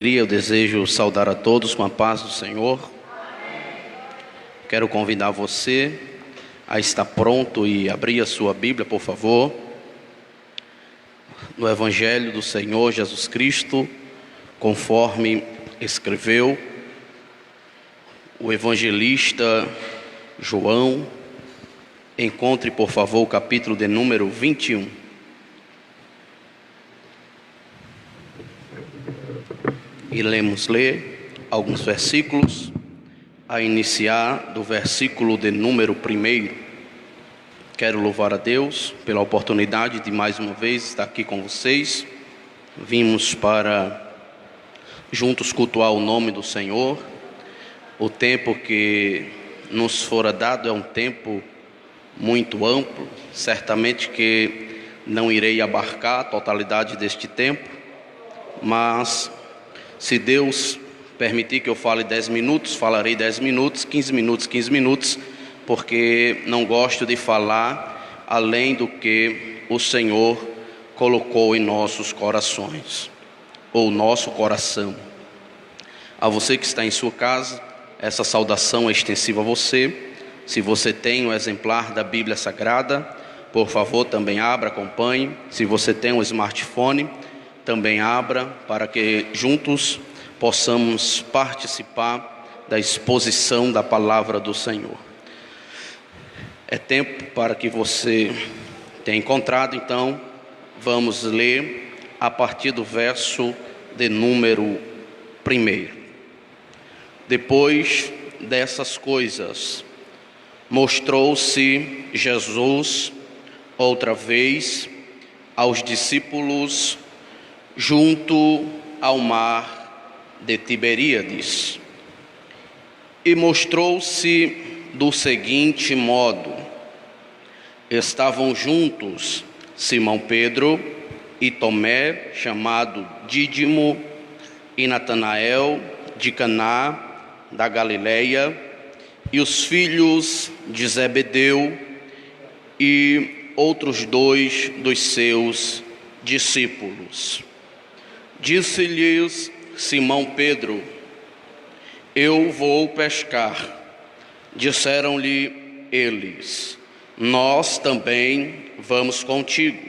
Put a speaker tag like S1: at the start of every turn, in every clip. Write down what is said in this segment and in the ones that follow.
S1: Eu desejo saudar a todos com a paz do Senhor. Quero convidar você a estar pronto e abrir a sua Bíblia, por favor, no Evangelho do Senhor Jesus Cristo, conforme escreveu o evangelista João. Encontre, por favor, o capítulo de número 21. Iremos ler alguns versículos, a iniciar do versículo de número 1. Quero louvar a Deus pela oportunidade de mais uma vez estar aqui com vocês. Vimos para juntos cultuar o nome do Senhor. O tempo que nos fora dado é um tempo muito amplo. Certamente que não irei abarcar a totalidade deste tempo, mas se Deus permitir que eu fale 10 minutos, falarei 10 minutos, 15 minutos, 15 minutos, porque não gosto de falar além do que o Senhor colocou em nossos corações, ou nosso coração. A você que está em sua casa, essa saudação é extensiva a você. Se você tem um exemplar da Bíblia Sagrada, por favor, também abra, acompanhe. Se você tem um smartphone, também abra, para que juntos possamos participar da exposição da palavra do Senhor. É tempo para que você tenha encontrado, então vamos ler a partir do verso de número 1. Depois dessas coisas, mostrou-se Jesus outra vez aos discípulos junto ao mar de Tiberíades, e mostrou-se do seguinte modo: estavam juntos Simão Pedro e Tomé, chamado Dídimo, e Natanael de Caná da Galileia, e os filhos de Zebedeu, e outros 2 dos seus discípulos. Disse-lhes Simão Pedro: eu vou pescar. Disseram-lhe eles: nós também vamos contigo.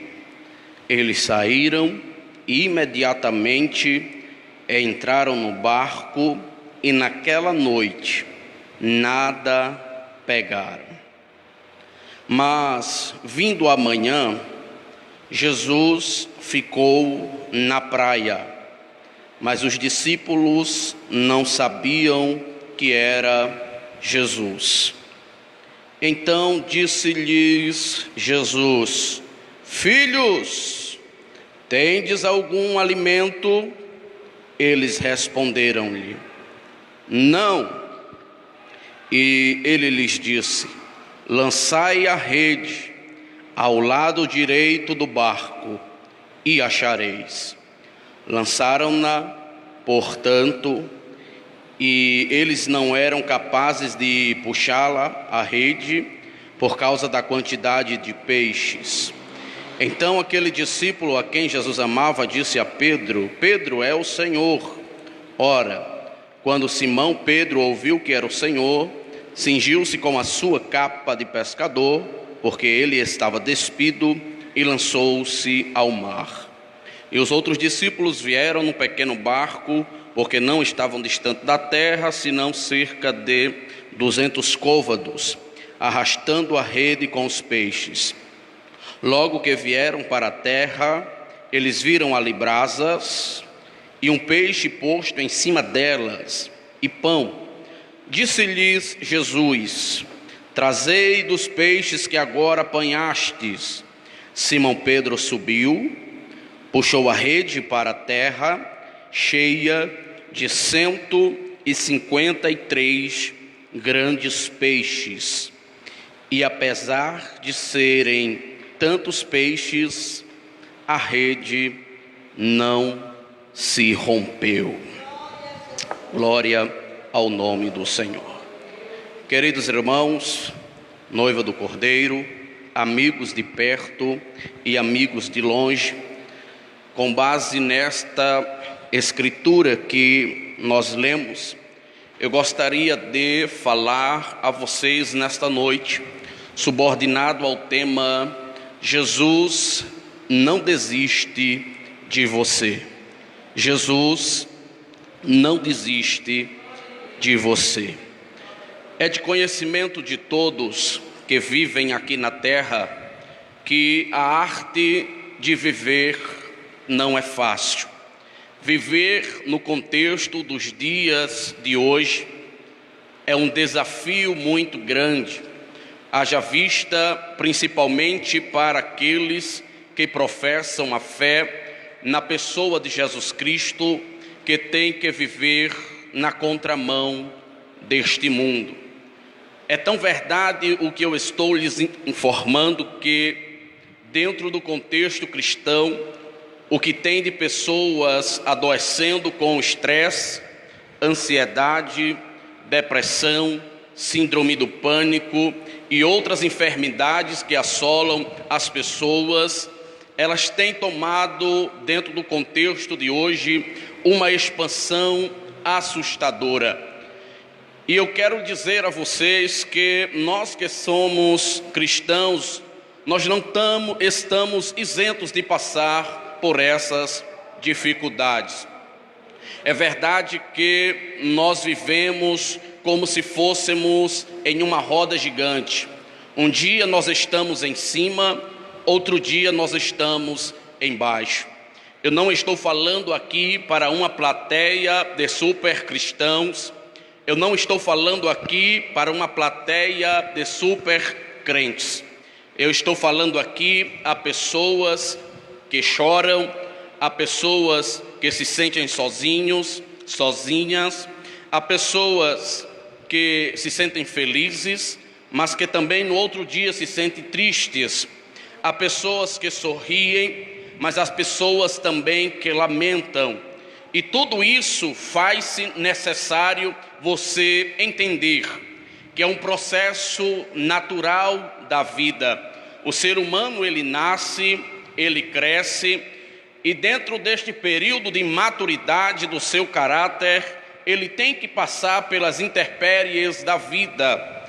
S1: Eles saíram e imediatamente entraram no barco, e naquela noite nada pegaram. Mas, vindo a manhã, Jesus ficou na praia, mas os discípulos não sabiam que era Jesus. Então disse-lhes Jesus: filhos, tendes algum alimento? Eles responderam-lhe: não. E ele lhes disse: lançai a rede ao lado direito do barco, e achareis. Lançaram-na, portanto, e eles não eram capazes de puxá-la, a rede, por causa da quantidade de peixes. Então aquele discípulo a quem Jesus amava disse a Pedro: Pedro, é o Senhor. Ora, quando Simão Pedro ouviu que era o Senhor, cingiu-se com a sua capa de pescador, porque ele estava despido, e lançou-se ao mar. E os outros discípulos vieram num pequeno barco, porque não estavam distante da terra, senão cerca de 200 côvados, arrastando a rede com os peixes. Logo que vieram para a terra, eles viram ali brasas, e um peixe posto em cima delas, e pão. Disse-lhes Jesus: trazei dos peixes que agora apanhastes. Simão Pedro subiu, puxou a rede para a terra, cheia de 153 grandes peixes. E apesar de serem tantos peixes, a rede não se rompeu. Glória ao nome do Senhor. Queridos irmãos, noiva do Cordeiro, amigos de perto e amigos de longe, com base nesta escritura que nós lemos, eu gostaria de falar a vocês nesta noite, subordinado ao tema Jesus não desiste de você. Jesus não desiste de você. É de conhecimento de todos que vivem aqui na terra que a arte de viver não é fácil. Viver no contexto dos dias de hoje é um desafio muito grande, haja vista principalmente para aqueles que professam a fé na pessoa de Jesus Cristo, que tem que viver na contramão deste mundo. É tão verdade o que eu estou lhes informando que, dentro do contexto cristão, o que tem de pessoas adoecendo com estresse, ansiedade, depressão, síndrome do pânico e outras enfermidades que assolam as pessoas, elas têm tomado, dentro do contexto de hoje, uma expansão assustadora. E eu quero dizer a vocês que nós que somos cristãos, nós não estamos isentos de passar por essas dificuldades. É verdade que nós vivemos como se fôssemos em uma roda gigante. Um dia nós estamos em cima, outro dia nós estamos embaixo. Eu não estou falando aqui para uma plateia de super cristãos, eu não estou falando aqui para uma plateia de super crentes. Eu estou falando aqui a pessoas que choram, a pessoas que se sentem sozinhos, sozinhas, a pessoas que se sentem felizes, mas que também no outro dia se sentem tristes. Há pessoas que sorriem, mas as pessoas também que lamentam. E tudo isso faz-se necessário você entender que é um processo natural da vida. O ser humano, ele nasce, ele cresce, e dentro deste período de maturidade do seu caráter, ele tem que passar pelas intempéries da vida,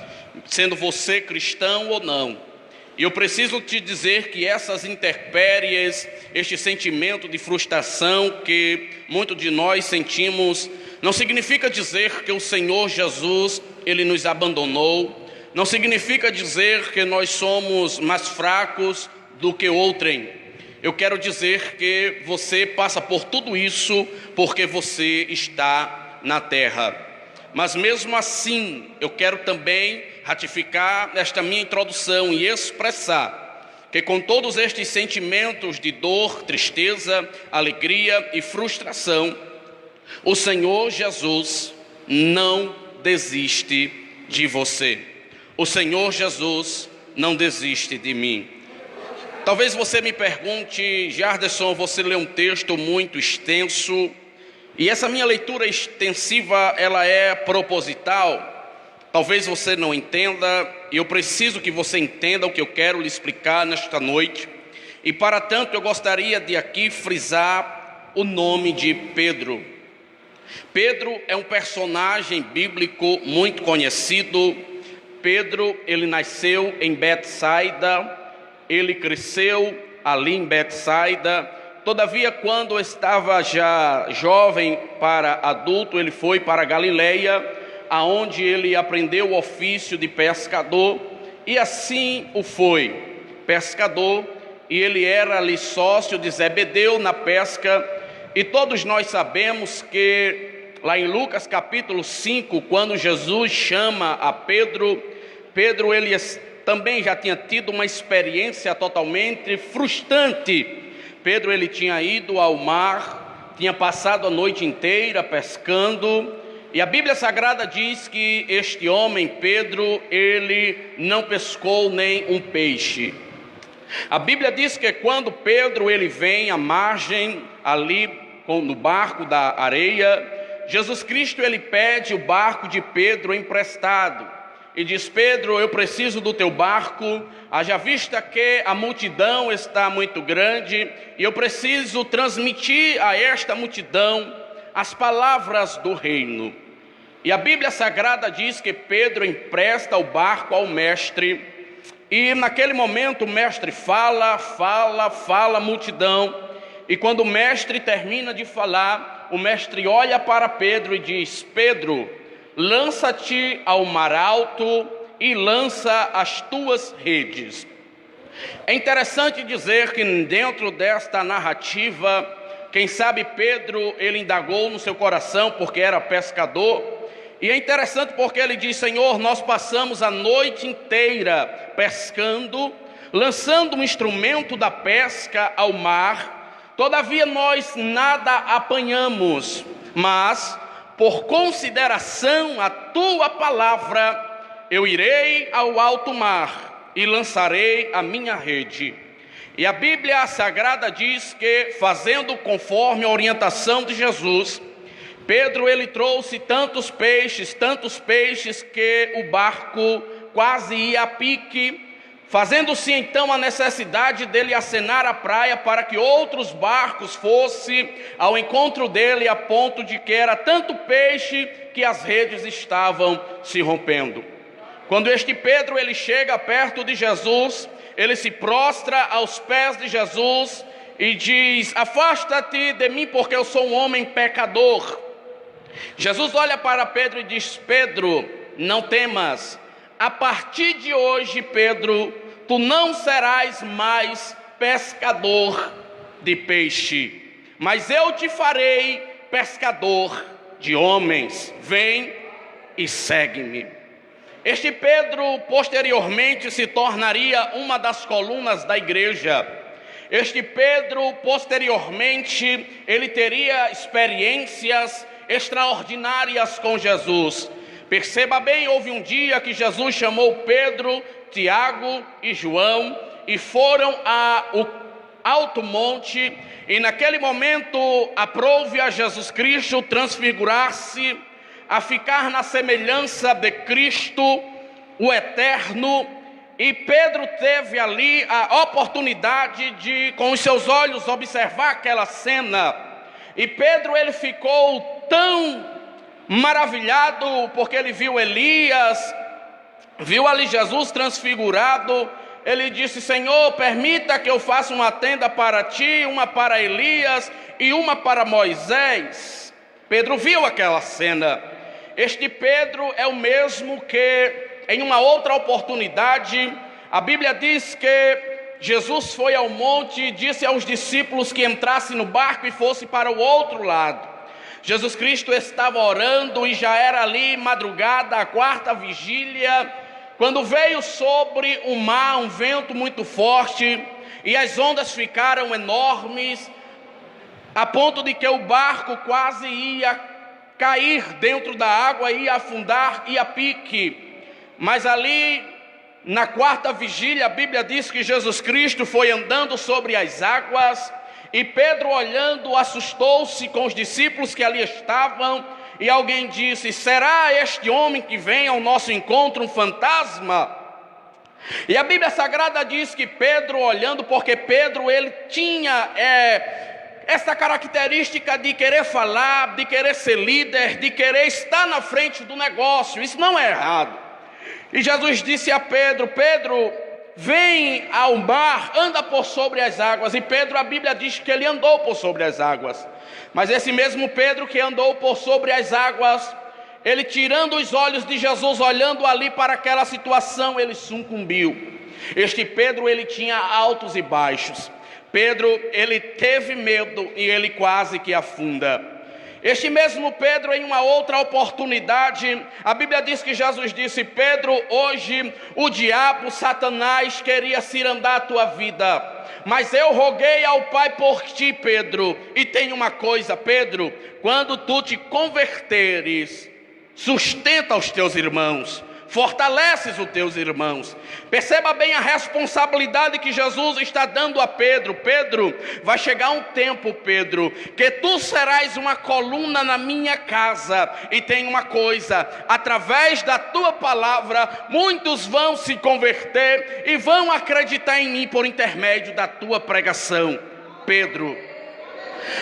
S1: sendo você cristão ou não. E eu preciso te dizer que essas intempéries, este sentimento de frustração que muitos de nós sentimos, não significa dizer que o Senhor Jesus, ele nos abandonou, não significa dizer que nós somos mais fracos do que outrem. Eu quero dizer que você passa por tudo isso porque você está na terra. Mas mesmo assim, eu quero também ratificar esta minha introdução e expressar que com todos estes sentimentos de dor, tristeza, alegria e frustração, o Senhor Jesus não desiste de você. O Senhor Jesus não desiste de mim. Talvez você me pergunte: Jarderson, você lê um texto muito extenso, e essa minha leitura extensiva, ela é proposital. Talvez você não entenda, e eu preciso que você entenda o que eu quero lhe explicar nesta noite. E para tanto eu gostaria de aqui frisar o nome de Pedro. Pedro é um personagem bíblico muito conhecido. Pedro, ele nasceu em Betsaida, ele cresceu ali em Betsaida. Todavia, quando estava já jovem para adulto, ele foi para Galileia, aonde ele aprendeu o ofício de pescador, e assim o foi, pescador, e ele era ali sócio de Zebedeu na pesca. E todos nós sabemos que lá em Lucas capítulo 5, quando Jesus chama a Pedro, ele também já tinha tido uma experiência totalmente frustrante. Pedro, ele tinha ido ao mar, tinha passado a noite inteira pescando, e a Bíblia Sagrada diz que este homem, Pedro, ele não pescou nem um peixe. A Bíblia diz que quando Pedro, ele vem à margem, ali no barco da areia, Jesus Cristo, ele pede o barco de Pedro emprestado. E diz: Pedro, eu preciso do teu barco, haja vista que a multidão está muito grande, e eu preciso transmitir a esta multidão as palavras do reino. E a Bíblia Sagrada diz que Pedro empresta o barco ao mestre, e naquele momento o mestre fala a multidão, e quando o mestre termina de falar, o mestre olha para Pedro e diz: Pedro, lança-te ao mar alto e lança as tuas redes. É interessante dizer que dentro desta narrativa, quem sabe Pedro, ele indagou no seu coração porque era pescador. E é interessante porque ele diz: Senhor, nós passamos a noite inteira pescando, lançando um instrumento da pesca ao mar, todavia nós nada apanhamos, mas por consideração à tua palavra, eu irei ao alto mar e lançarei a minha rede. E a Bíblia Sagrada diz que, fazendo conforme a orientação de Jesus, Pedro ele trouxe tantos peixes que o barco quase ia a pique, fazendo-se então a necessidade dele acenar a praia para que outros barcos fossem ao encontro dele, a ponto de que era tanto peixe que as redes estavam se rompendo. Quando este Pedro ele chega perto de Jesus, ele se prostra aos pés de Jesus e diz: afasta-te de mim, porque eu sou um homem pecador. Jesus olha para Pedro e diz: Pedro, não temas, a partir de hoje, Pedro, tu não serás mais pescador de peixe, mas eu te farei pescador de homens. Vem e segue-me. Este Pedro posteriormente se tornaria uma das colunas da igreja. Este Pedro posteriormente ele teria experiências extraordinárias com Jesus. Perceba bem, houve um dia que Jesus chamou Pedro, Tiago e João e foram ao alto monte, e naquele momento aprouve a Jesus Cristo transfigurar-se, a ficar na semelhança de Cristo, o Eterno, e Pedro teve ali a oportunidade de, com os seus olhos, observar aquela cena. E Pedro ele ficou tão maravilhado, porque ele viu Elias, viu ali Jesus transfigurado. Ele disse: Senhor, permita que eu faça uma tenda para ti, uma para Elias e uma para Moisés. Pedro viu aquela cena. Este Pedro é o mesmo que, em uma outra oportunidade, a Bíblia diz que Jesus foi ao monte e disse aos discípulos que entrassem no barco e fossem para o outro lado. Jesus Cristo estava orando e já era ali madrugada, a quarta vigília, quando veio sobre o mar um vento muito forte e as ondas ficaram enormes, a ponto de que o barco quase ia cair dentro da água, ia afundar, ia a pique. Mas ali, na quarta vigília, a Bíblia diz que Jesus Cristo foi andando sobre as águas, e Pedro, olhando, assustou-se com os discípulos que ali estavam, e alguém disse: será este homem que vem ao nosso encontro um fantasma? E a Bíblia Sagrada diz que Pedro, olhando, porque Pedro ele tinha essa característica de querer falar, de querer ser líder, de querer estar na frente do negócio. Isso não é errado. E Jesus disse a Pedro: Pedro, vem ao mar, anda por sobre as águas. E Pedro, a Bíblia diz que ele andou por sobre as águas. Mas esse mesmo Pedro que andou por sobre as águas, ele tirando os olhos de Jesus, olhando ali para aquela situação, ele sucumbiu. Este Pedro, ele tinha altos e baixos. Pedro, ele teve medo e ele quase que afunda. Este mesmo Pedro, em uma outra oportunidade, a Bíblia diz que Jesus disse: Pedro, hoje o diabo, Satanás, queria cirandar a tua vida, mas eu roguei ao Pai por ti, Pedro. E tem uma coisa, Pedro, quando tu te converteres, sustenta os teus irmãos, fortaleces os teus irmãos. Perceba bem a responsabilidade que Jesus está dando a Pedro. Pedro, vai chegar um tempo, Pedro, que tu serás uma coluna na minha casa. E tem uma coisa: através da tua palavra, muitos vão se converter e vão acreditar em mim por intermédio da tua pregação. Pedro,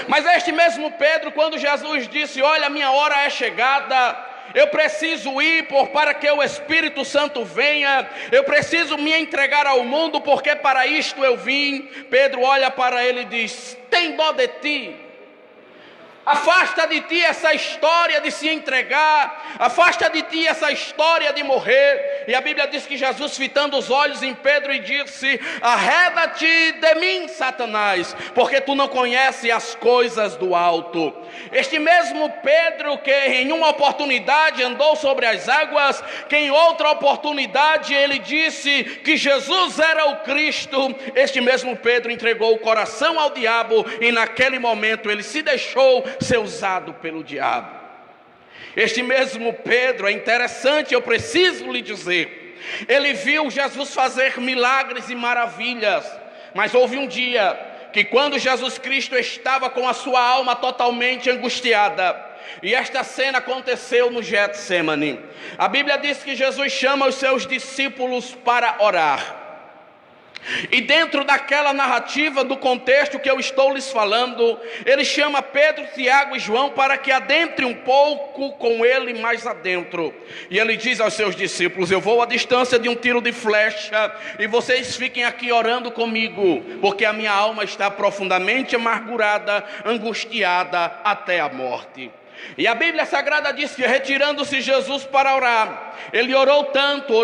S1: Mas este mesmo Pedro, quando Jesus disse: olha, minha hora é chegada, eu preciso ir para que o Espírito Santo venha, eu preciso me entregar ao mundo, porque para isto eu vim. Pedro olha para ele e diz: tem dó de ti. Afasta de ti essa história de se entregar, afasta de ti essa história de morrer. E a Bíblia diz que Jesus, fitando os olhos em Pedro, e disse: arreda-te de mim, Satanás, porque tu não conheces as coisas do alto. Este mesmo Pedro que em uma oportunidade andou sobre as águas, que em outra oportunidade ele disse que Jesus era o Cristo, este mesmo Pedro entregou o coração ao diabo, e naquele momento ele se deixou ser usado pelo diabo. Este mesmo Pedro, é interessante, eu preciso lhe dizer, ele viu Jesus fazer milagres e maravilhas, mas houve um dia que, quando Jesus Cristo estava com a sua alma totalmente angustiada, e esta cena aconteceu no Getsemane, a Bíblia diz que Jesus chama os seus discípulos para orar. E dentro daquela narrativa, do contexto que eu estou lhes falando, ele chama Pedro, Tiago e João para que adentre um pouco com ele mais adentro. E ele diz aos seus discípulos: eu vou à distância de um tiro de flecha, e vocês fiquem aqui orando comigo, porque a minha alma está profundamente amargurada, angustiada até a morte. E a Bíblia Sagrada diz que, retirando-se Jesus para orar, ele orou tanto,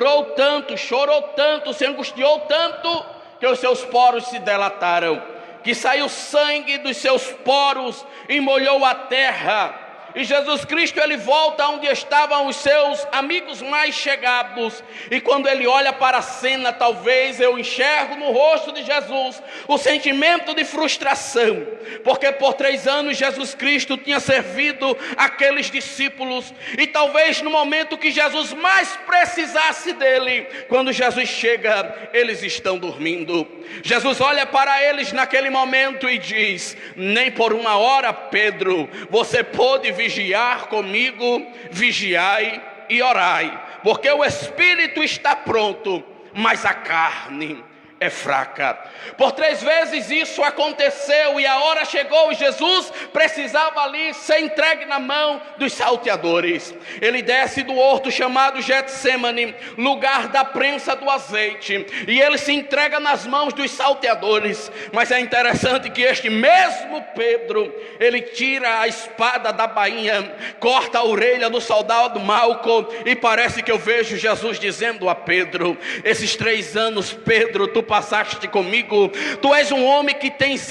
S1: chorou tanto, se angustiou tanto, que os seus poros se dilataram, que saiu sangue dos seus poros e molhou a terra. E Jesus Cristo, ele volta onde estavam os seus amigos mais chegados, e quando ele olha para a cena, talvez eu enxergo no rosto de Jesus o sentimento de frustração, porque por 3 anos Jesus Cristo tinha servido aqueles discípulos, e talvez no momento que Jesus mais precisasse dele, quando Jesus chega, eles estão dormindo. Jesus olha para eles naquele momento e diz: nem por 1 hora, Pedro, você pôde vigiar comigo? Vigiai e orai, porque o espírito está pronto, mas a carne é fraca. Por 3 vezes isso aconteceu, e a hora chegou, e Jesus precisava ali ser entregue na mão dos salteadores. Ele desce do horto chamado Getsemane, lugar da prensa do azeite, e ele se entrega nas mãos dos salteadores. Mas é interessante que este mesmo Pedro, ele tira a espada da bainha, corta a orelha do soldado Malco, e parece que eu vejo Jesus dizendo a Pedro: esses 3 anos, Pedro, tu passaste comigo, tu és um homem que tens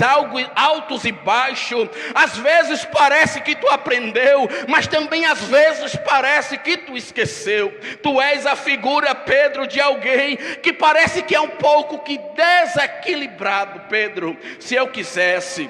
S1: altos e baixos, às vezes parece que tu aprendeu, mas também às vezes parece que tu esqueceu. Tu és a figura, Pedro, de alguém que parece que é um pouco que desequilibrado. Pedro, se eu quisesse,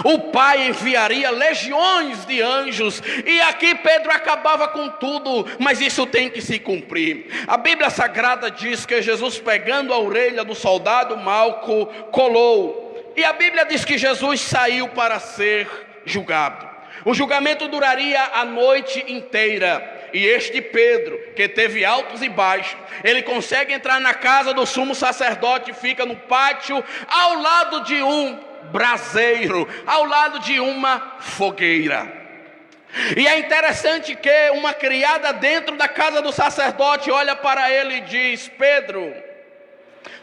S1: o Pai enviaria legiões de anjos, e aqui Pedro acabava com tudo, mas isso tem que se cumprir. A Bíblia Sagrada diz que Jesus, pegando a orelha do soldado Malco, colou, e a Bíblia diz que Jesus saiu para ser julgado. O julgamento duraria a noite inteira, e este Pedro, que teve altos e baixos, ele consegue entrar na casa do sumo sacerdote, fica no pátio, ao lado de um braseiro, ao lado de uma fogueira. E é interessante que uma criada dentro da casa do sacerdote olha para ele e diz: Pedro,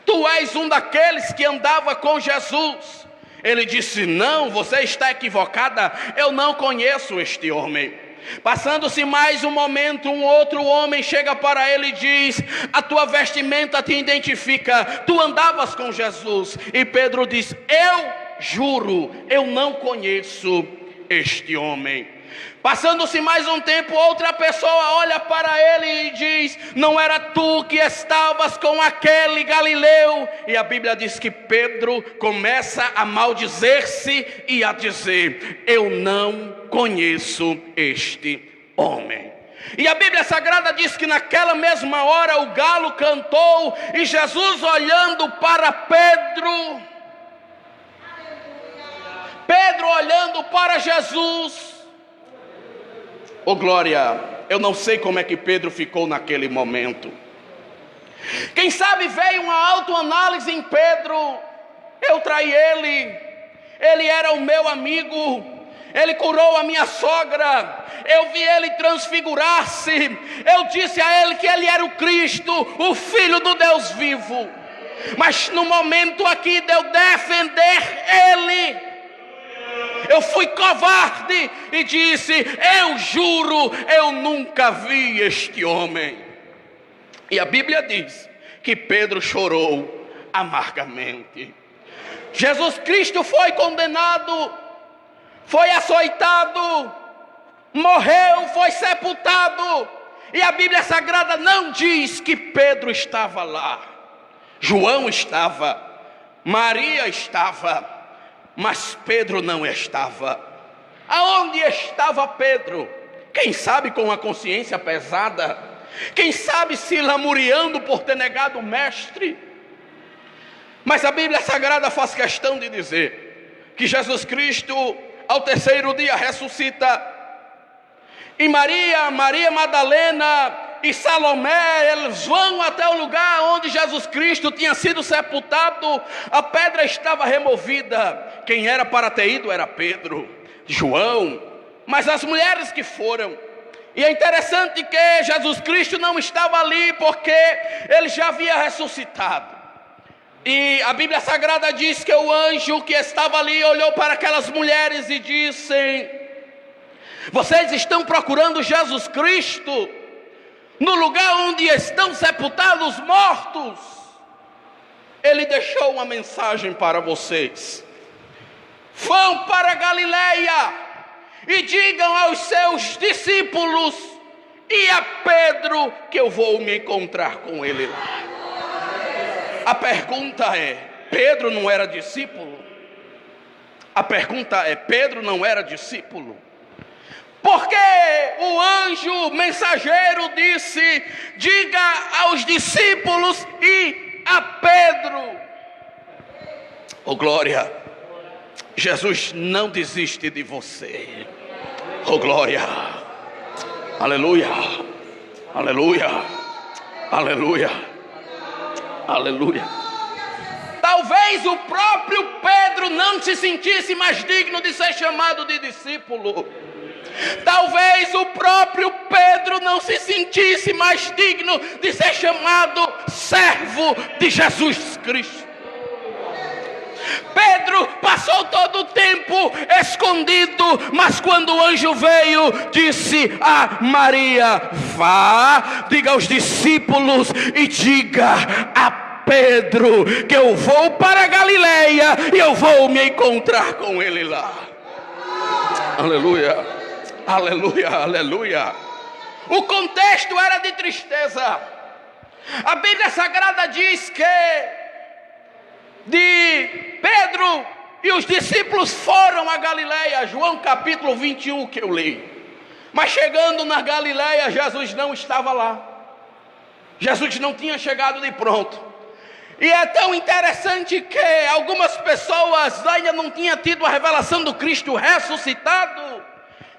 S1: tu és um daqueles que andava com Jesus. Ele disse: não, você está equivocada, eu não conheço este homem. Passando-se mais um momento, um outro homem chega para ele e diz: a tua vestimenta te identifica, tu andavas com Jesus. E Pedro diz: eu juro, eu não conheço este homem. Passando-se mais um tempo, outra pessoa olha para ele e diz: não era tu que estavas com aquele Galileu? E a Bíblia diz que Pedro começa a maldizer-se e a dizer: eu não conheço este homem. E a Bíblia Sagrada diz que naquela mesma hora o galo cantou, e Jesus, olhando para Pedro olhando para Jesus, oh glória, eu não sei como é que Pedro ficou naquele momento. Quem sabe veio uma autoanálise em Pedro: eu traí ele, Ele era o meu amigo. Ele curou a minha sogra. Eu vi ele transfigurar-se. Eu disse a ele que ele era o Cristo, o Filho do Deus vivo. Mas no momento aqui de eu defender ele, eu fui covarde e disse: eu juro, eu nunca vi este homem. E a Bíblia diz que Pedro chorou amargamente. Jesus Cristo foi condenado, foi açoitado, morreu, foi sepultado. E a Bíblia Sagrada não diz que Pedro estava lá. João estava, Maria estava, mas Pedro não estava. Aonde estava Pedro? Quem sabe com a consciência pesada? Quem sabe se lamuriando por ter negado o mestre? Mas a Bíblia Sagrada faz questão de dizer que Jesus Cristo, ao terceiro dia, ressuscita. E Maria Madalena e Salomé, eles vão até o lugar onde Jesus Cristo tinha sido sepultado. A pedra estava removida. Quem era para ter ido era Pedro, João, mas as mulheres que foram. E é interessante que Jesus Cristo não estava ali, porque ele já havia ressuscitado. E a Bíblia Sagrada diz que o anjo que estava ali olhou para aquelas mulheres e disse: vocês estão procurando Jesus Cristo no lugar onde estão sepultados os mortos. Ele deixou uma mensagem para vocês: vão para Galileia e digam aos seus discípulos e a Pedro que eu vou me encontrar com ele lá. A pergunta é: Pedro não era discípulo? A pergunta é: Pedro não era discípulo? Porque o anjo mensageiro disse: diga aos discípulos e a Pedro. Oh glória, Jesus não desiste de você. Oh glória, aleluia, aleluia, aleluia, aleluia. Talvez o próprio Pedro não se sentisse mais digno de ser chamado de discípulo. Talvez o próprio Pedro não se sentisse mais digno de ser chamado servo de Jesus Cristo. Pedro passou todo o tempo escondido, mas quando o anjo veio, disse a Maria: vá, diga aos discípulos e diga a Pedro que eu vou para Galileia e eu vou me encontrar com ele lá. Aleluia, aleluia, aleluia. O contexto era de tristeza. A Bíblia Sagrada diz que Pedro e os discípulos foram a Galileia. João capítulo 21 que eu li. Mas chegando na Galileia, Jesus não estava lá. Jesus não tinha chegado de pronto. E é tão interessante que algumas pessoas ainda não tinham tido a revelação do Cristo ressuscitado,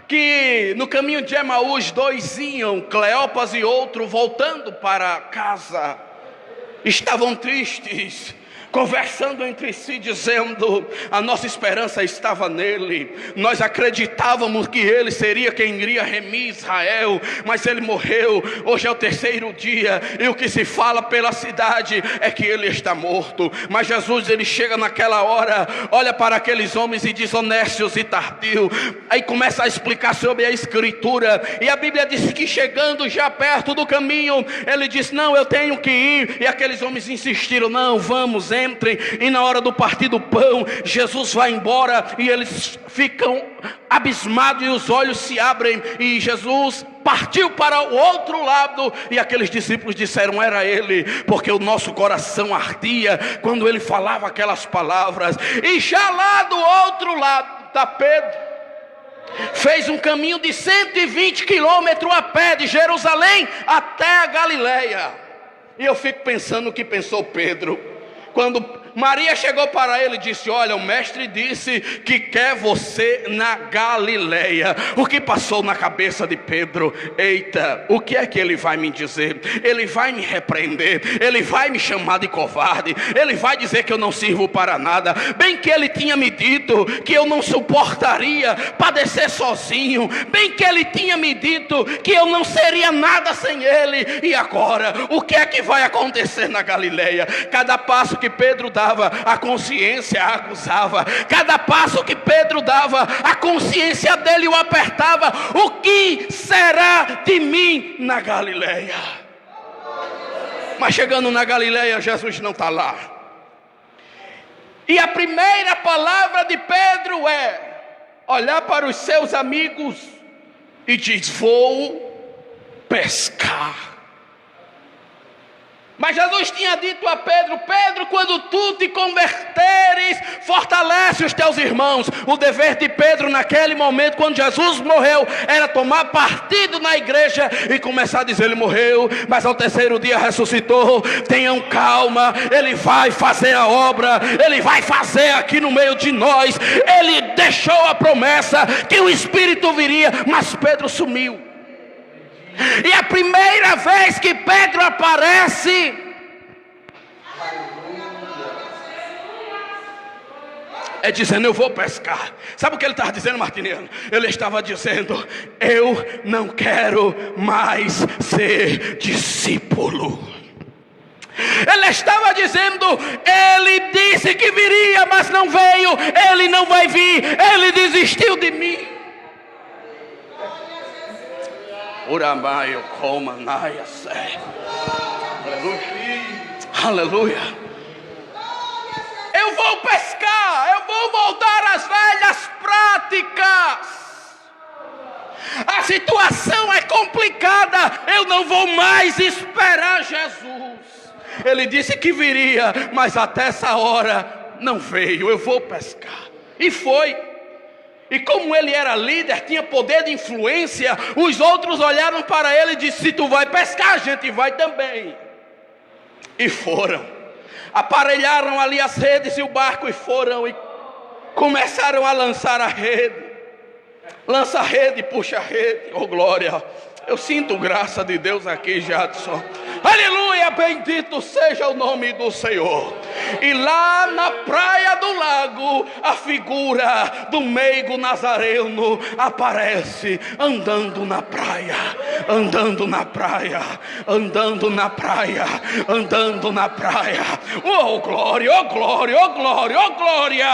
S1: que no caminho de Emaús, dois iam, Cleopas e outro, voltando para casa. Estavam tristes, conversando entre si, dizendo: a nossa esperança estava nele, nós acreditávamos que ele seria quem iria remir Israel, mas ele morreu, hoje é o terceiro dia, e o que se fala pela cidade é que ele está morto. Mas Jesus, ele chega naquela hora, olha para aqueles homens e diz: honestos e tardio. Aí começa a explicar sobre a escritura, e a Bíblia diz que chegando já perto do caminho, ele diz: não, eu tenho que ir. E aqueles homens insistiram: não, vamos, entrem. E na hora do partir do pão, Jesus vai embora e eles ficam abismados e os olhos se abrem, e Jesus partiu para o outro lado. E aqueles discípulos disseram: era ele, porque o nosso coração ardia quando ele falava aquelas palavras. E já lá do outro lado está Pedro. Fez um caminho de 120 quilômetros a pé de Jerusalém até a Galileia. E eu fico pensando o que pensou Pedro quando Maria chegou para ele e disse: olha, o mestre disse que quer você na Galileia. O que passou na cabeça de Pedro? Eita, o que é que ele vai me dizer? Ele vai me repreender, ele vai me chamar de covarde, ele vai dizer que eu não sirvo para nada. Bem que ele tinha me dito que eu não suportaria padecer sozinho, bem que ele tinha me dito que eu não seria nada sem ele. E agora, o que é que vai acontecer na Galileia? Cada passo que Pedro dava, a consciência a acusava. Cada passo que Pedro dava, a consciência dele o apertava. O que será de mim na Galileia? Mas chegando na Galileia, Jesus não está lá. E a primeira palavra de Pedro é olhar para os seus amigos e diz: vou pescar. Mas Jesus tinha dito a Pedro: Pedro, quando tu te converteres, fortalece os teus irmãos. O dever de Pedro naquele momento, quando Jesus morreu, era tomar partido na igreja e começar a dizer: ele morreu, mas ao terceiro dia ressuscitou. Tenham calma, ele vai fazer a obra, ele vai fazer aqui no meio de nós. Ele deixou a promessa que o Espírito viria, mas Pedro sumiu. E a primeira vez que Pedro aparece, é dizendo: eu vou pescar. Sabe o que ele estava dizendo, Martiniano? Ele estava dizendo: eu não quero mais ser discípulo. Ele estava dizendo: ele disse que viria, mas não veio. Ele não vai vir, ele desistiu de mim. Uramaio coma naia sé. Aleluia. Aleluia. Eu vou pescar, eu vou voltar às velhas práticas. A situação é complicada, eu não vou mais esperar Jesus. Ele disse que viria, mas até essa hora não veio. Eu vou pescar. E foi. E como ele era líder, tinha poder de influência, os outros olharam para ele e disseram: se tu vai pescar, a gente vai também. E foram. Aparelharam ali as redes e o barco e foram e começaram a lançar a rede. Lança a rede, puxa a rede. Oh glória! Eu sinto graça de Deus aqui, Jadson. Aleluia, bendito seja o nome do Senhor. E lá na praia do lago, a figura do meigo nazareno aparece andando na praia, andando na praia, andando na praia, andando na praia. Oh glória, oh glória, oh glória, oh glória.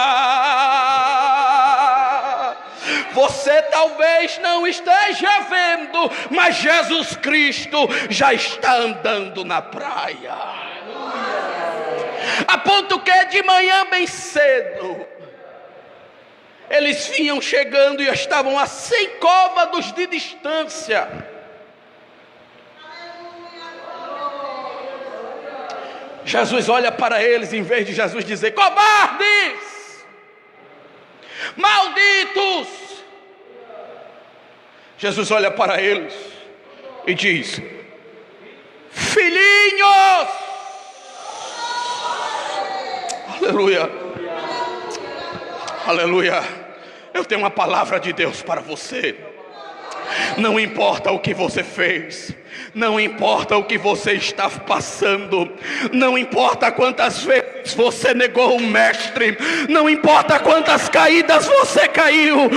S1: Você talvez não esteja vendo, mas Jesus Cristo já está andando na praia. A ponto que de manhã bem cedo, eles vinham chegando e estavam a 100 côvados de distância. Jesus olha para eles, em vez de Jesus dizer: covardes, malditos, Jesus olha para eles e diz: filhinhos. Aleluia. Aleluia. Eu tenho uma palavra de Deus para você. Não importa o que você fez, não importa o que você está passando, não importa quantas vezes você negou o mestre, não importa quantas caídas você caiu,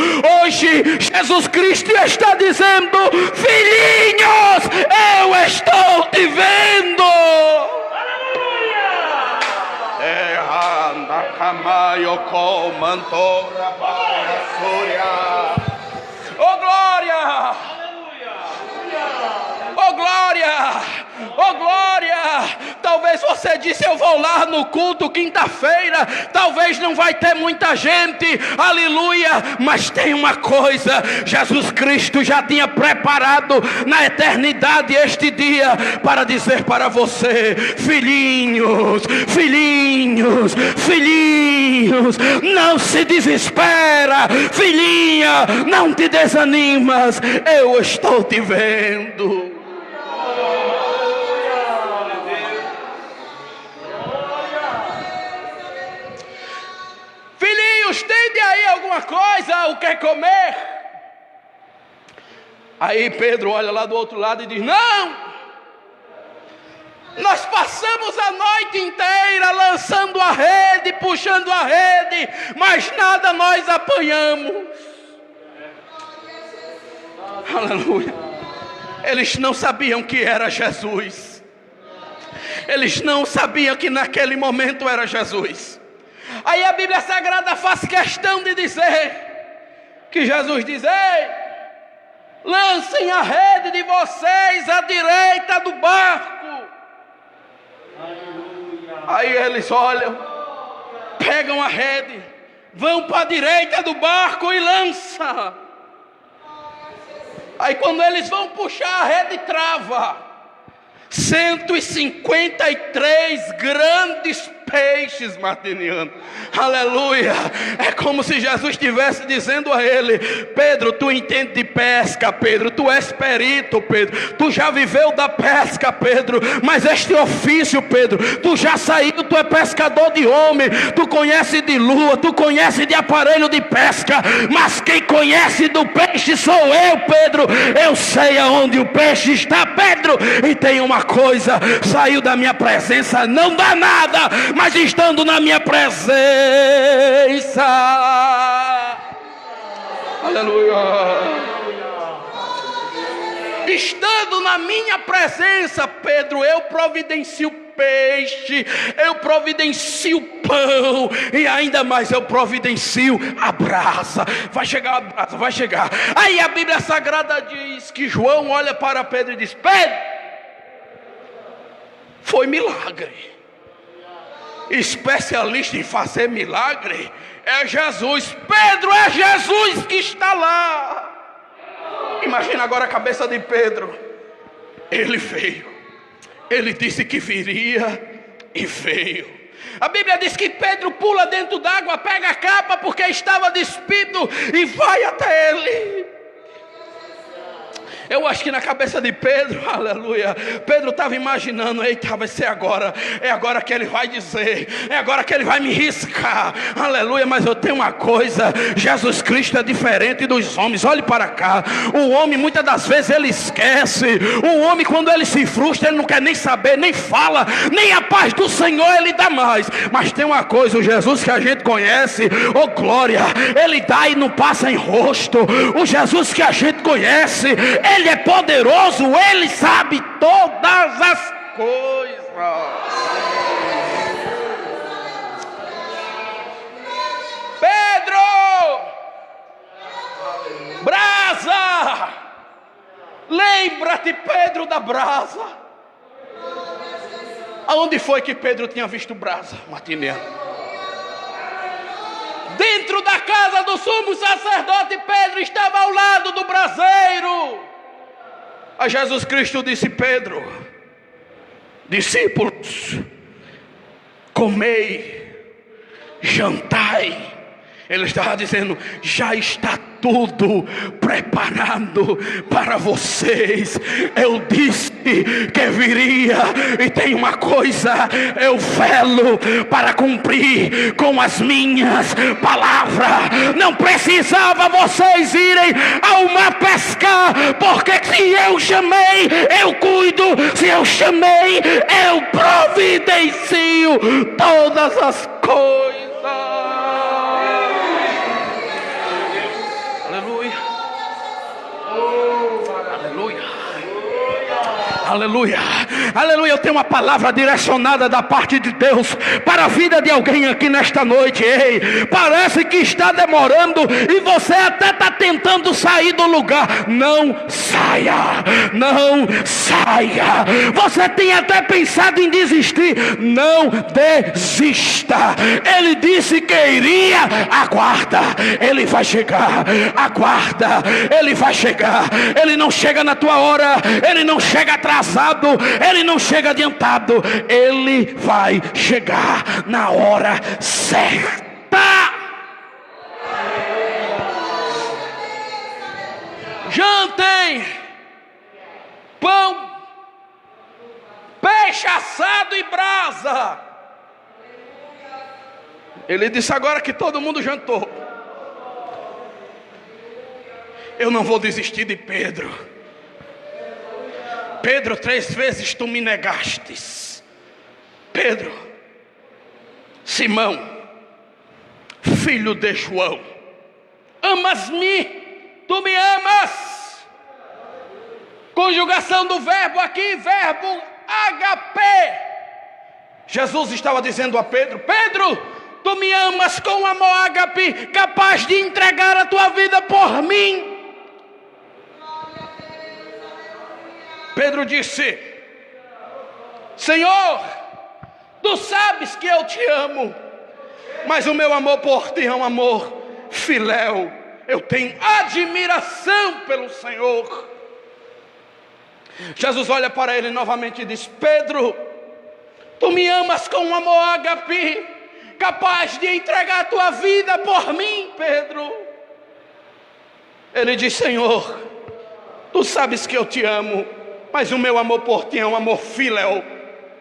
S1: hoje Jesus Cristo está dizendo: filhinhos, eu estou te vendo. Oh glória! Oh glória! Oh glória! Talvez você disse: eu vou lá no culto quinta-feira, talvez não vai ter muita gente, aleluia, mas tem uma coisa: Jesus Cristo já tinha preparado na eternidade este dia para dizer para você: filhinhos, filhinhos, filhinhos, não se desespera, filhinha, não te desanimas, eu estou te vendo. Vocês têm de aí alguma coisa, o que comer? Aí Pedro olha lá do outro lado e diz: não! Nós passamos a noite inteira lançando a rede, puxando a rede, mas nada nós apanhamos. Aleluia. Eles não sabiam que era Jesus. Eles não sabiam que naquele momento era Jesus. Aí a Bíblia Sagrada faz questão de dizer que Jesus diz: ei, lancem a rede de vocês à direita do barco. Aí eles olham, pegam a rede, vão para a direita do barco e lançam. Aí quando eles vão puxar, a rede trava. 153 grandes peixes, Martiniano. Aleluia. É como se Jesus estivesse dizendo a ele: Pedro, tu entende de pesca, Pedro, tu és perito, Pedro, tu já viveu da pesca, Pedro, mas este ofício, Pedro, tu já saiu, tu é pescador de homem, tu conhece de lua, tu conhece de aparelho de pesca, mas quem conhece do peixe sou eu, Pedro. Eu sei aonde o peixe está, Pedro. E tem uma coisa: saiu da minha presença, não dá nada, mas estando na minha presença, aleluia, estando na minha presença, Pedro, eu providencio peixe, eu providencio pão, e ainda mais eu providencio a brasa. Vai chegar a brasa, vai chegar. Aí a Bíblia Sagrada diz que João olha para Pedro e diz: Pedro, foi milagre. Especialista em fazer milagre é Jesus. Pedro, é Jesus que está lá. Imagina agora a cabeça de Pedro. Ele veio, ele disse que viria e veio. A Bíblia diz que Pedro pula dentro d'água, pega a capa porque estava despido e vai até ele. Eu acho que na cabeça de Pedro, aleluia, Pedro estava imaginando: eita, vai ser agora, é agora que ele vai dizer, é agora que ele vai me riscar, aleluia. Mas eu tenho uma coisa: Jesus Cristo é diferente dos homens. Olhe para cá, o homem muitas das vezes ele esquece, o homem quando ele se frustra, ele não quer nem saber, nem fala, nem a paz do Senhor ele dá mais. Mas tem uma coisa: o Jesus que a gente conhece, oh glória, ele dá e não passa em rosto. O Jesus que a gente conhece, ele é poderoso, ele sabe todas as coisas. Pedro, brasa, lembra-te, Pedro, da brasa. Aonde foi que Pedro tinha visto brasa, Martiniano? Dentro da casa do sumo sacerdote, Pedro estava ao lado do braseiro. A Jesus Cristo disse: Pedro, discípulos, comei, jantai. Ele estava dizendo: já está tudo preparado para vocês. Eu disse que viria, e tem uma coisa: eu velo para cumprir com as minhas palavras. Não precisava vocês irem ao mar pescar, porque se eu chamei, eu cuido. Se eu chamei, eu providencio todas as coisas. Aleluia, aleluia. Eu tenho uma palavra direcionada da parte de Deus para a vida de alguém aqui nesta noite. Ei, parece que está demorando e você até está tentando sair do lugar. Não saia, não saia. Você tem até pensado em desistir. Não desista. Ele disse que iria. Aguarda, ele vai chegar. Aguarda, ele vai chegar. Ele não chega na tua hora, ele não chega atrasado, ele não chega adiantado, ele vai chegar na hora certa. Jantem pão, peixe assado e brasa. Ele disse: agora que todo mundo jantou, eu não vou desistir de Pedro. Pedro, 3 vezes tu me negastes. Pedro, Simão, filho de João, amas-me? Tu me amas? Conjugação do verbo aqui, verbo HP. Jesus estava dizendo a Pedro: Pedro, tu me amas com amor ágape, capaz de entregar a tua vida por mim. Pedro disse: Senhor, tu sabes que eu te amo, mas o meu amor por ti é um amor filéu. Eu tenho admiração pelo Senhor. Jesus olha para ele novamente e diz: Pedro, tu me amas com um amor ágape, capaz de entregar a tua vida por mim, Pedro. Ele diz: Senhor, tu sabes que eu te amo, mas o meu amor por ti é um amor filéu.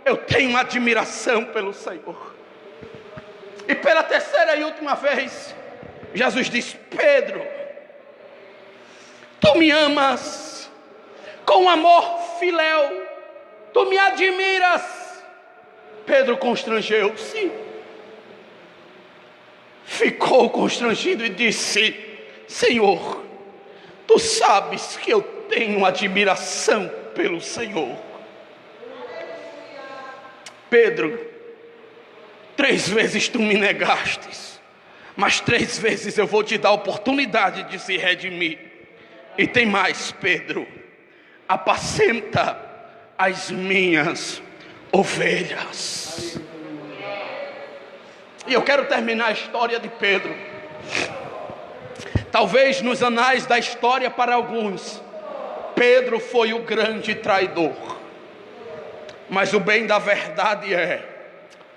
S1: Eu tenho admiração pelo Senhor. E pela terceira e última vez, Jesus diz: Pedro, tu me amas com amor filéu, tu me admiras. Pedro constrangeu-se, ficou constrangido e disse: Senhor, tu sabes que eu tenho admiração pelo Senhor. Pedro, 3 vezes tu me negastes, mas 3 vezes eu vou te dar a oportunidade de se redimir. E tem mais, Pedro, apacenta as minhas ovelhas. E eu quero terminar a história de Pedro. Talvez nos anais da história, para alguns, Pedro foi o grande traidor. Mas o bem da verdade é,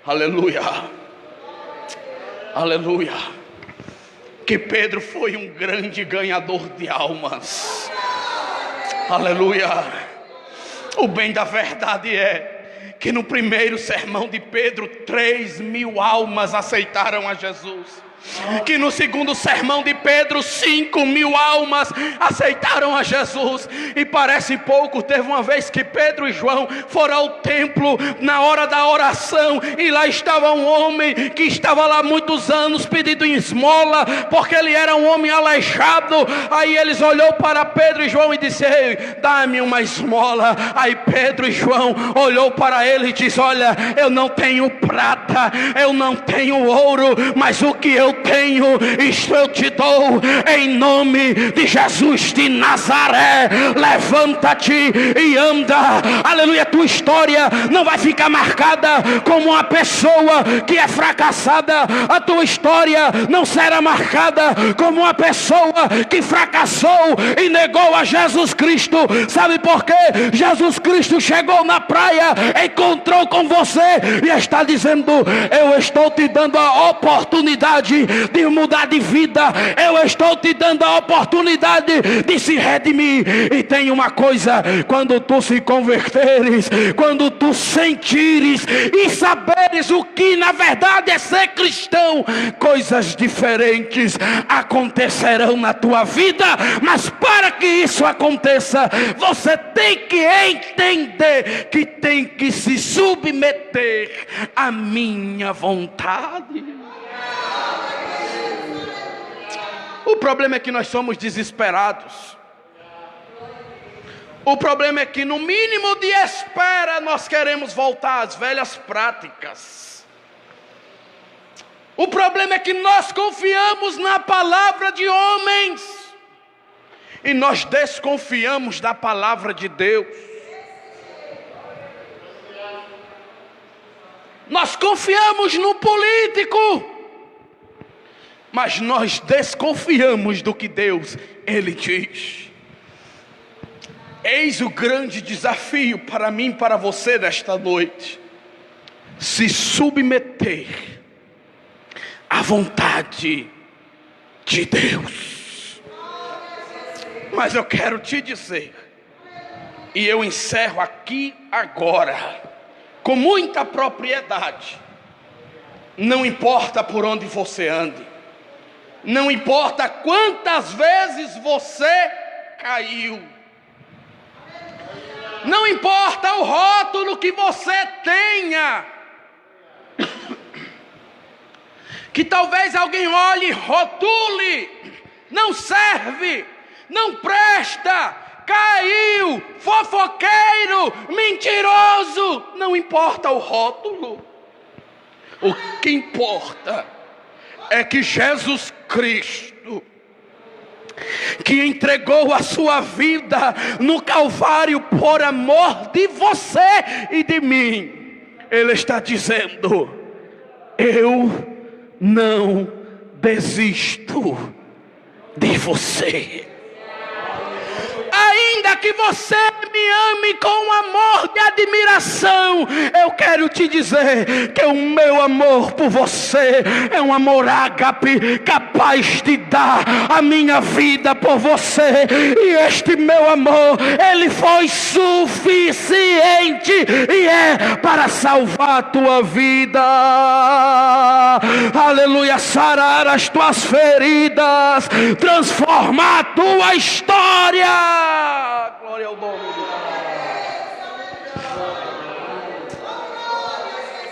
S1: aleluia, aleluia, que Pedro foi um grande ganhador de almas. Aleluia. O bem da verdade é que no primeiro sermão de Pedro, 3.000 almas aceitaram a Jesus. Que no segundo sermão de Pedro, 5.000 almas aceitaram a Jesus. E parece pouco, teve uma vez que Pedro e João foram ao templo na hora da oração, e lá estava um homem que estava lá há muitos anos pedindo esmola, porque ele era um homem aleijado. Aí eles olhou para Pedro e João e disse: ei, dá-me uma esmola. Aí Pedro e João olhou para ele e disse: olha, eu não tenho prata, eu não tenho ouro, mas o que eu tenho, isto eu te dou, em nome de Jesus de Nazaré. Levanta-te e anda. Aleluia. Tua história não vai ficar marcada como uma pessoa que é fracassada. A tua história não será marcada como uma pessoa que fracassou e negou a Jesus Cristo. Sabe por quê? Jesus Cristo chegou na praia, encontrou com você e está dizendo: eu estou te dando a oportunidade de mudar de vida, eu estou te dando a oportunidade de se redimir. E tem uma coisa: quando tu se converteres, quando tu sentires e saberes o que na verdade é ser cristão, coisas diferentes acontecerão na tua vida. Mas para que isso aconteça, você tem que entender que tem que se submeter à minha vontade. O problema é que nós somos desesperados. O problema é que no mínimo de espera nós queremos voltar às velhas práticas. O problema é que nós confiamos na palavra de homens e nós desconfiamos da palavra de Deus. Nós confiamos no político, mas nós desconfiamos do que Deus, Ele diz. Eis o grande desafio para mim e para você nesta noite: se submeter à vontade de Deus. Mas eu quero te dizer, e eu encerro aqui agora, com muita propriedade: Não importa por onde você ande, não importa quantas vezes você caiu, não importa o rótulo que você tenha, que talvez alguém olhe e rotule: não serve, não presta, caiu, fofoqueiro, mentiroso. Não importa o rótulo. O que importa é que Jesus Cristo, que entregou a sua vida no Calvário por amor de você e de mim, Ele está dizendo: eu não desisto de você. Ainda que você me ame com amor de admiração, eu quero te dizer que o meu amor por você é um amor ágape, capaz de dar a minha vida por você. E este meu amor, ele foi suficiente e é para salvar a tua vida. Aleluia, sarar as tuas feridas, transformar a tua história. Glória ao nome de Deus.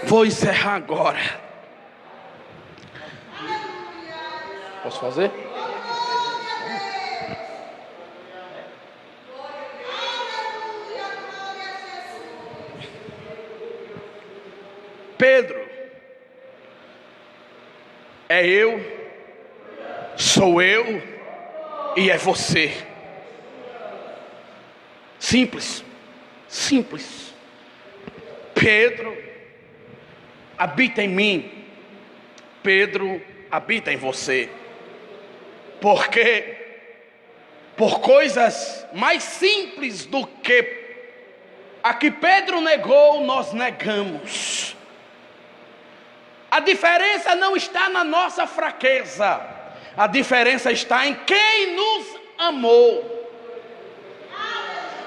S1: Vou encerrar agora. Posso fazer? Pedro, é eu, sou eu e é você. Simples, simples. Pedro habita em mim, Pedro habita em você. Porque por coisas mais simples do que a que Pedro negou, nós negamos. A diferença não está na nossa fraqueza, a diferença está em quem nos amou.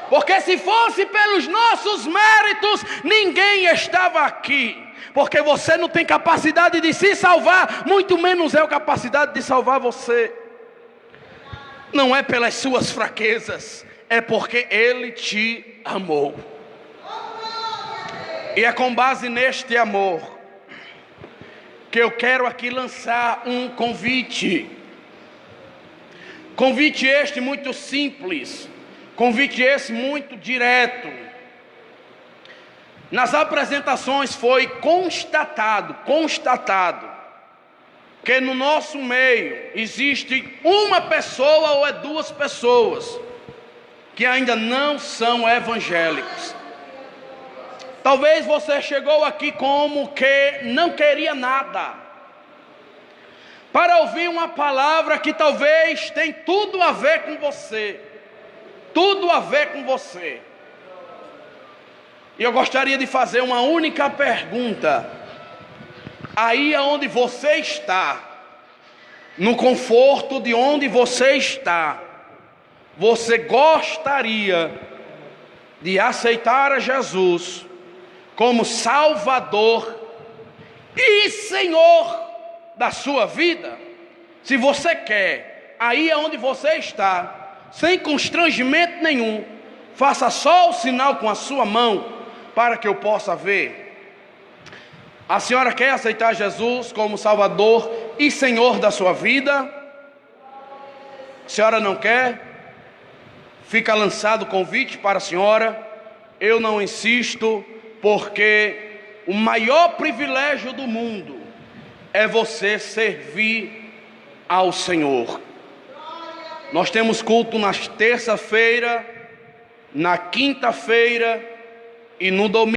S1: Porque se fosse pelos nossos méritos, ninguém estava aqui. Porque você não tem capacidade de se salvar, muito menos eu capacidade de salvar você. Não é pelas suas fraquezas, é porque Ele te amou. E é com base neste amor que eu quero aqui lançar um convite. Convite este muito simples. Convite esse muito direto. Nas apresentações foi constatado que no nosso meio existe uma pessoa ou duas pessoas que ainda não são evangélicos. Talvez você chegou aqui como que não queria nada, para ouvir uma palavra que talvez tem tudo a ver com você. Tudo a ver com você. E eu gostaria de fazer uma única pergunta. Aí aonde você está, no conforto de onde você está, você gostaria de aceitar a Jesus como Salvador e Senhor da sua vida? Se você quer, aí aonde você está, sem constrangimento nenhum, faça só o sinal com a sua mão, para que eu possa ver. A senhora quer aceitar Jesus como Salvador e Senhor da sua vida? A senhora não quer? Fica lançado o convite para a senhora. Eu não insisto, porque o maior privilégio do mundo é você servir ao Senhor. Nós temos culto na terça-feira, na quinta-feira e no domingo.